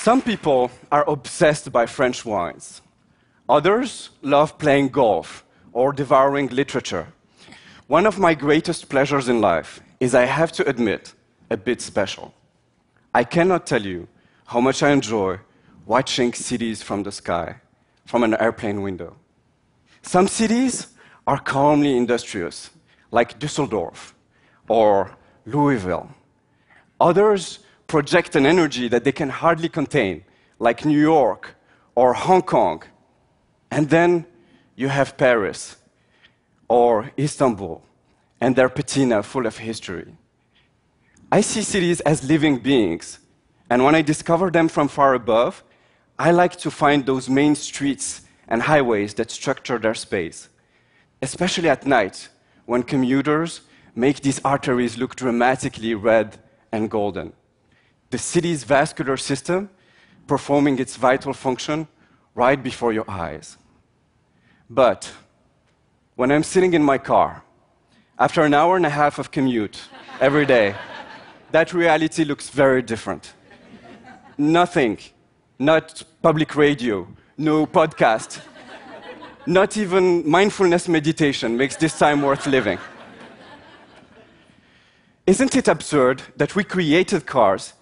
Some people are obsessed by French wines. Others love playing golf or devouring literature. One of my greatest pleasures in life is, I have to admit, a bit special. I cannot tell you how much I enjoy watching cities from the sky, from an airplane window. Some cities are calmly industrious, like Düsseldorf or Louisville. Others project an energy that they can hardly contain, like New York or Hong Kong. And then you have Paris or Istanbul and their patina full of history. I see cities as living beings, and when I discover them from far above, I like to find those main streets and highways that structure their space, especially at night, when commuters make these arteries look dramatically red and golden. The city's vascular system performing its vital function right before your eyes. But when I'm sitting in my car, after an hour and a half of commute every day, that reality looks very different. Nothing, not public radio, no podcast, not even mindfulness meditation makes this time worth living. Isn't it absurd that we created cars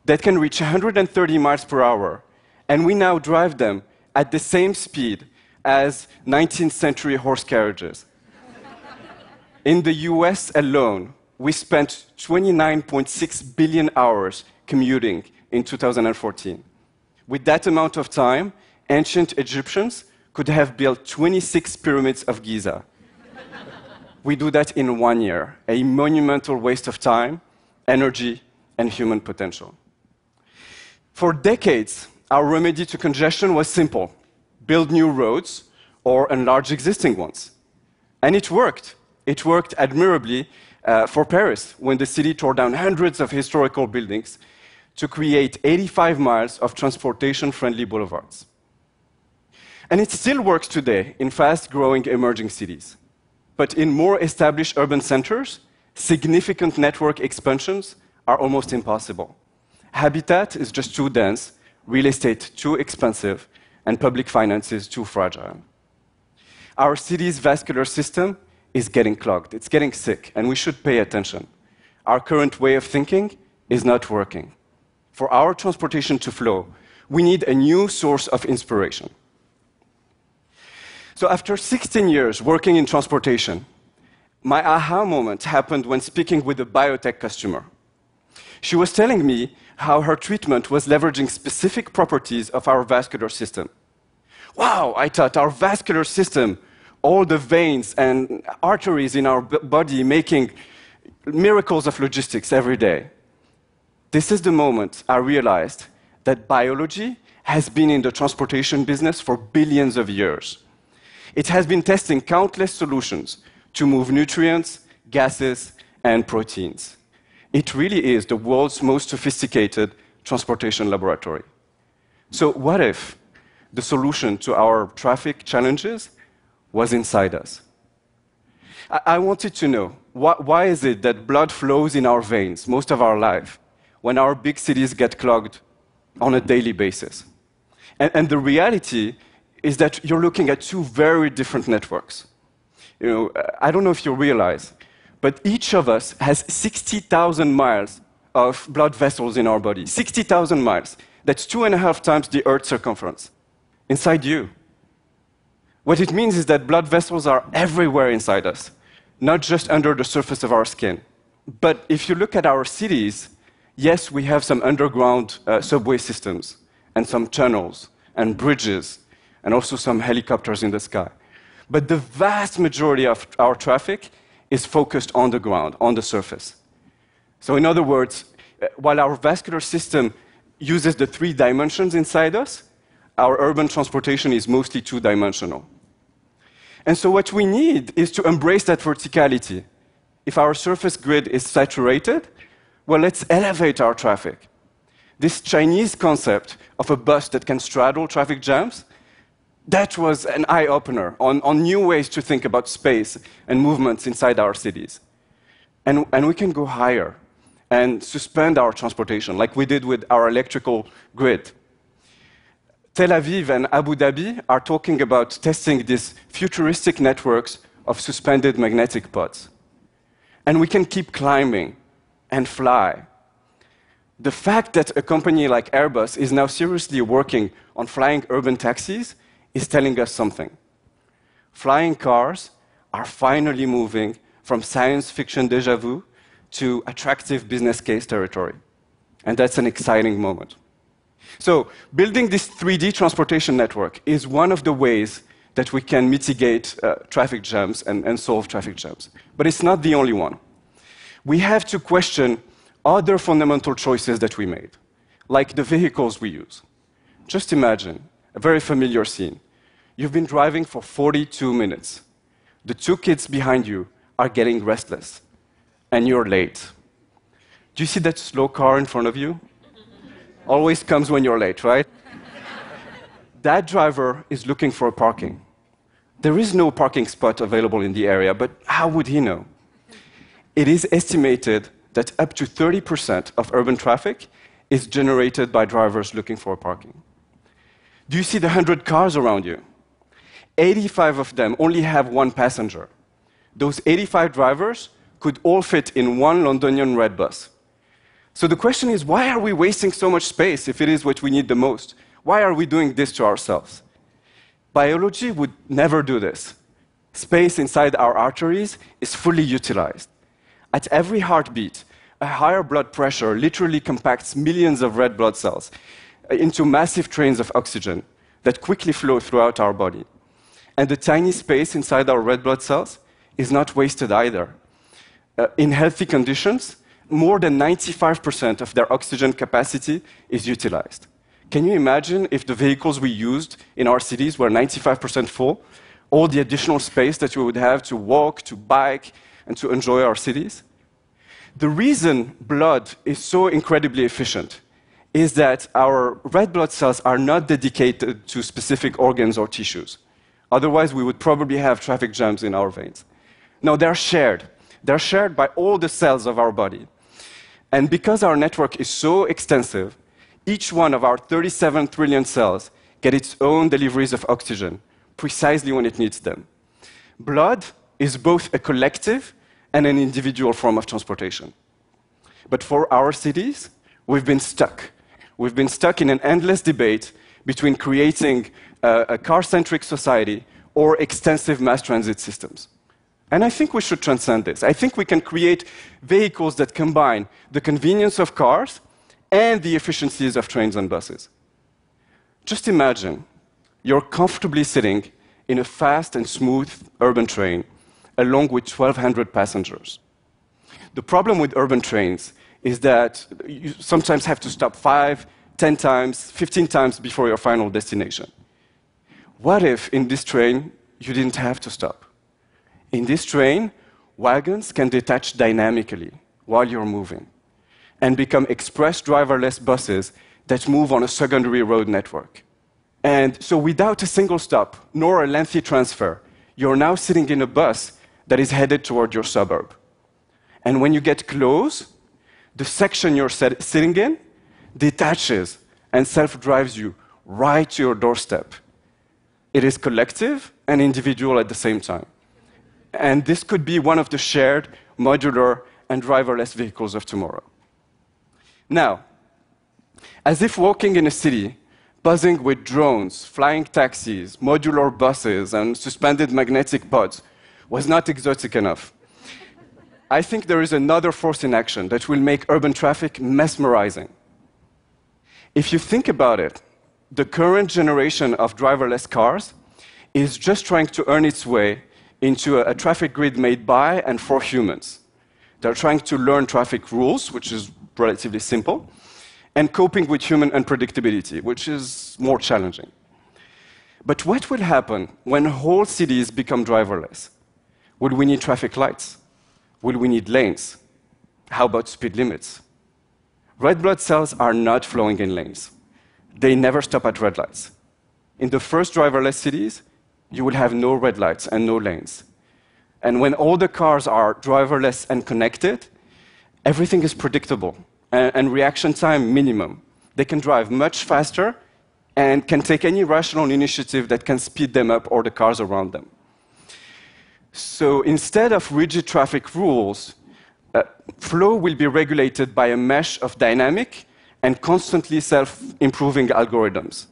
that can reach 130 miles per hour, and we now drive them at the same speed as 19th century horse carriages? In the US alone, we spent 29.6 billion hours commuting in 2014. With that amount of time, ancient Egyptians could have built 26 pyramids of Giza. We do that in 1 year, a monumental waste of time, energy, and human potential. For decades, our remedy to congestion was simple: build new roads or enlarge existing ones. And it worked. It worked admirably for Paris, when the city tore down hundreds of historical buildings to create 85 miles of transportation-friendly boulevards. And it still works today in fast-growing emerging cities. But in more established urban centers, significant network expansions are almost impossible. Habitat is just too dense, real estate too expensive, and public finances too fragile. Our city's vascular system is getting clogged, it's getting sick, and we should pay attention. Our current way of thinking is not working. For our transportation to flow, we need a new source of inspiration. So after 16 years working in transportation, my aha moment happened when speaking with a biotech customer. She was telling me how her treatment was leveraging specific properties of our vascular system. Wow, I thought, our vascular system, all the veins and arteries in our body making miracles of logistics every day. This is the moment I realized that biology has been in the transportation business for billions of years. It has been testing countless solutions to move nutrients, gases, and proteins. It really is the world's most sophisticated transportation laboratory. So what if the solution to our traffic challenges was inside us? I wanted to know, why is it that blood flows in our veins most of our life when our big cities get clogged on a daily basis? And the reality is that you're looking at two very different networks. I don't know if you realize, but each of us has 60,000 miles of blood vessels in our body. 60,000 miles. That's 2.5 times the Earth's circumference inside you. What it means is that blood vessels are everywhere inside us, not just under the surface of our skin. But if you look at our cities, yes, we have some underground subway systems, and some tunnels, and bridges, and also some helicopters in the sky. But the vast majority of our traffic is focused on the ground, on the surface. So in other words, while our vascular system uses the 3 dimensions inside us, our urban transportation is mostly 2-dimensional. And so what we need is to embrace that verticality. If our surface grid is saturated, well, let's elevate our traffic. This Chinese concept of a bus that can straddle traffic jams, that was an eye-opener on new ways to think about space and movements inside our cities. And we can go higher and suspend our transportation, like we did with our electrical grid. Tel Aviv and Abu Dhabi are talking about testing these futuristic networks of suspended magnetic pods. And we can keep climbing and fly. The fact that a company like Airbus is now seriously working on flying urban taxis is telling us something. Flying cars are finally moving from science fiction déjà vu to attractive business case territory. And that's an exciting moment. So, building this 3D transportation network is one of the ways that we can mitigate traffic jams and solve traffic jams. But it's not the only one. We have to question other fundamental choices that we made, like the vehicles we use. Just imagine a very familiar scene. You've been driving for 42 minutes. The two kids behind you are getting restless, and you're late. Do you see that slow car in front of you? Always comes when you're late, right? That driver is looking for parking. There is no parking spot available in the area, but how would he know? It is estimated that up to 30% of urban traffic is generated by drivers looking for parking. Do you see the 100 cars around you? 85 of them only have one passenger. Those 85 drivers could all fit in one Londonian red bus. So the question is, why are we wasting so much space if it is what we need the most? Why are we doing this to ourselves? Biology would never do this. Space inside our arteries is fully utilized. At every heartbeat, a higher blood pressure literally compacts millions of red blood cells into massive trains of oxygen that quickly flow throughout our body. And the tiny space inside our red blood cells is not wasted either. In healthy conditions, more than 95% of their oxygen capacity is utilized. Can you imagine if the vehicles we used in our cities were 95% full? All the additional space that we would have to walk, to bike, and to enjoy our cities? The reason blood is so incredibly efficient is that our red blood cells are not dedicated to specific organs or tissues. Otherwise, we would probably have traffic jams in our veins. No, they're shared. They're shared by all the cells of our body. And because our network is so extensive, each one of our 37 trillion cells get its own deliveries of oxygen precisely when it needs them. Blood is both a collective and an individual form of transportation. But for our cities, we've been stuck. We've been stuck in an endless debate between creating a car-centric society or extensive mass transit systems. And I think we should transcend this. I think we can create vehicles that combine the convenience of cars and the efficiencies of trains and buses. Just imagine you're comfortably sitting in a fast and smooth urban train along with 1,200 passengers. The problem with urban trains is that you sometimes have to stop 5, 10 times, 15 times before your final destination. What if in this train you didn't have to stop? In this train, wagons can detach dynamically while you're moving and become express driverless buses that move on a secondary road network. And so without a single stop, nor a lengthy transfer, you're now sitting in a bus that is headed toward your suburb. And when you get close, the section you're sitting in detaches and self-drives you right to your doorstep. It is collective and individual at the same time. And this could be one of the shared, modular, and driverless vehicles of tomorrow. Now, as if walking in a city, buzzing with drones, flying taxis, modular buses, and suspended magnetic pods was not exotic enough, I think there is another force in action that will make urban traffic mesmerizing. If you think about it, the current generation of driverless cars is just trying to earn its way into a traffic grid made by and for humans. They're trying to learn traffic rules, which is relatively simple, and coping with human unpredictability, which is more challenging. But what will happen when whole cities become driverless? Will we need traffic lights? Will we need lanes? How about speed limits? Red blood cells are not flowing in lanes. They never stop at red lights. In the first driverless cities, you will have no red lights and no lanes. And when all the cars are driverless and connected, everything is predictable and reaction time minimum. They can drive much faster and can take any rational initiative that can speed them up or the cars around them. So instead of rigid traffic rules, flow will be regulated by a mesh of dynamic and constantly self-improving algorithms.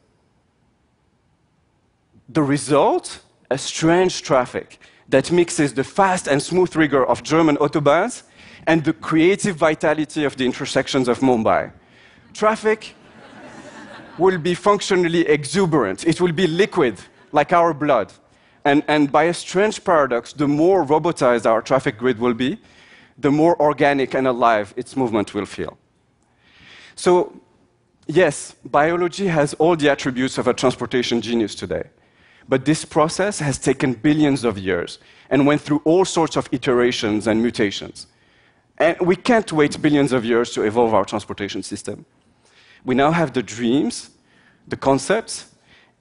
The result? A strange traffic that mixes the fast and smooth rigor of German autobahns and the creative vitality of the intersections of Mumbai. Traffic will be functionally exuberant. It will be liquid, like our blood. And by a strange paradox, the more robotized our traffic grid will be, the more organic and alive its movement will feel. So, yes, biology has all the attributes of a transportation genius today. But this process has taken billions of years and went through all sorts of iterations and mutations. And we can't wait billions of years to evolve our transportation system. We now have the dreams, the concepts,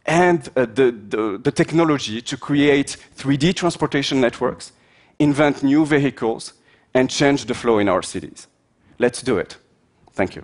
and the technology to create 3D transportation networks, invent new vehicles, and change the flow in our cities. Let's do it. Thank you.